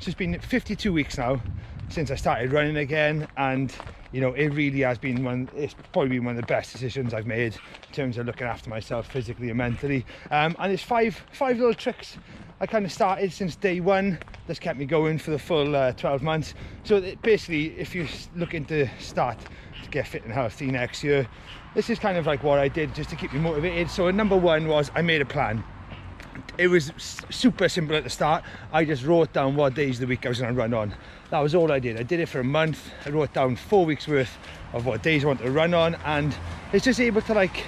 So it's been 52 weeks now since I started running again, and you know, it really has been it's probably been one of the best decisions I've made in terms of looking after myself physically and mentally. And there's five little tricks I kind of started since day one that's kept me going for the full 12 months. So basically, if you're looking to start to get fit and healthy next year, this is kind of like what I did just to keep me motivated. So number one was I made a plan. It was super simple at the start. I just wrote down what days of the week I was going to run on. That was all I did. I did it for a month. I wrote down 4 weeks worth of what days I wanted to run on, and it's just able to like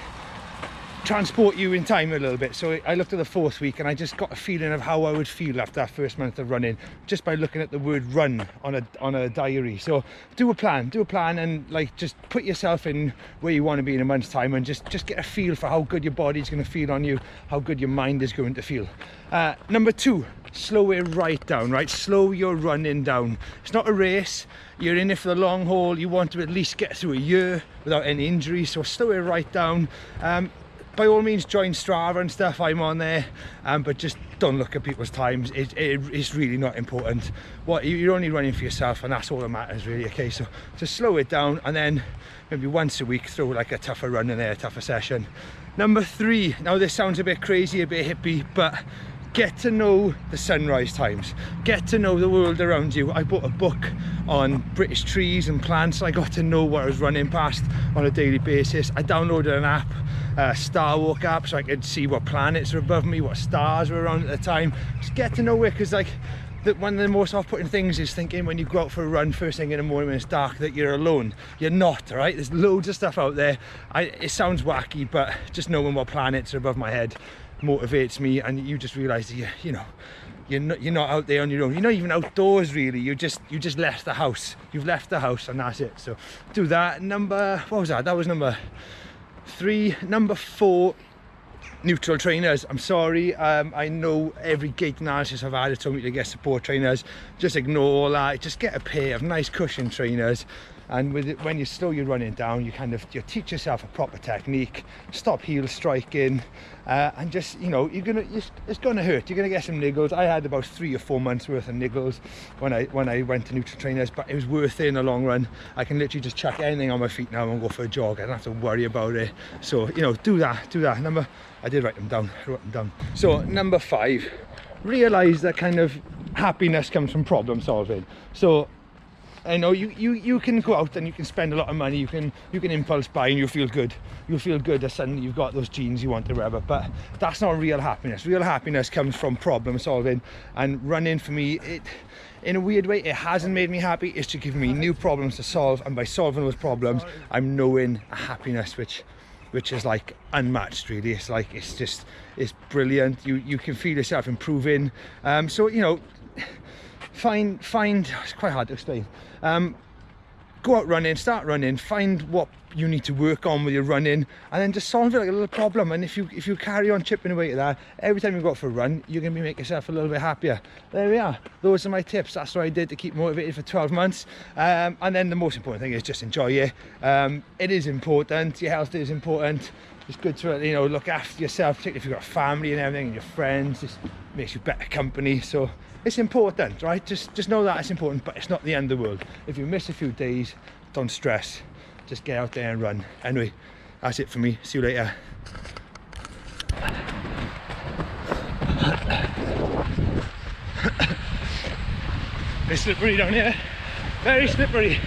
transport you in time a little bit. So I looked at the 4th week and I just got a feeling of how I would feel after that first month of running just by looking at the word run on a diary. So do a plan and like just put yourself in where you want to be in a month's time, and just get a feel for how good your body's going to feel on you, how good your mind is going to feel. Number 2, slow it right down, right? Slow your running down. It's not a race. You're in it for the long haul. You want to at least get through a year without any injuries, so slow it right down. By all means, join Strava and stuff. I'm on there, but just don't look at people's times. It's really not important. You're only running for yourself, and that's all that matters, really. Okay, so just slow it down, and then maybe once a week throw like a tougher run in there, a tougher session. Number 3. Now this sounds a bit crazy, a bit hippie, but get to know the sunrise times. Get to know the world around you. I bought a book on British trees and plants. I got to know what I was running past on a daily basis. I downloaded an app, Star Walk app, so I could see what planets are above me, what stars were around at the time. Just get to know it, because like one of the most off-putting things is thinking when you go out for a run first thing in the morning when it's dark that you're alone. You're not, all right? There's loads of stuff out there. It sounds wacky, but just knowing what planets are above my head motivates me, and you just realize that you're not out there on your own. You're not even outdoors really. You just left the house. You've left the house, and that's it. So do that. What was that? That was number 3. Number 4, neutral trainers. I'm sorry, I know every gait analysis I've had has told me to get support trainers. Just ignore all that. Just get a pair of nice cushion trainers, and when you slow your running down, you teach yourself a proper technique, stop heel striking, and just, you know, it's gonna hurt. You're gonna get some niggles. I had about 3 or 4 months worth of niggles when I went to neutral trainers, but it was worth it in the long run. I can literally just chuck anything on my feet now and go for a jog. I don't have to worry about it. So, you know, do that. I did write them down. I wrote them down. So number 5, realize that kind of happiness comes from problem solving. So I know you can go out and you can spend a lot of money, you can impulse buy, and you'll feel good that suddenly you've got those jeans you want to wear, but that's not real happiness. Real happiness comes from problem solving, and running for me, in a weird way, it hasn't made me happy. It's just given me new problems to solve, and by solving those problems I'm knowing a happiness which is like unmatched really. It's brilliant. You can feel yourself improving. So, you know, find it's quite hard to explain. Go out running, start running, find what you need to work on with your running, and then just solve it like a little problem. And if you carry on chipping away at that, every time you go out for a run, you're going to make yourself a little bit happier. There we are. Those are my tips. That's what I did to keep motivated for 12 months. And then the most important thing is just enjoy it. It is important. Your health is important. It's good to, you know, look after yourself, particularly if you've got family and everything, and your friends. Just makes you better company. So it's important, right? Just know that it's important, but it's not the end of the world. If you miss a few days, don't stress. Just get out there and run. Anyway, that's it for me. See you later. It's slippery down here. Very slippery.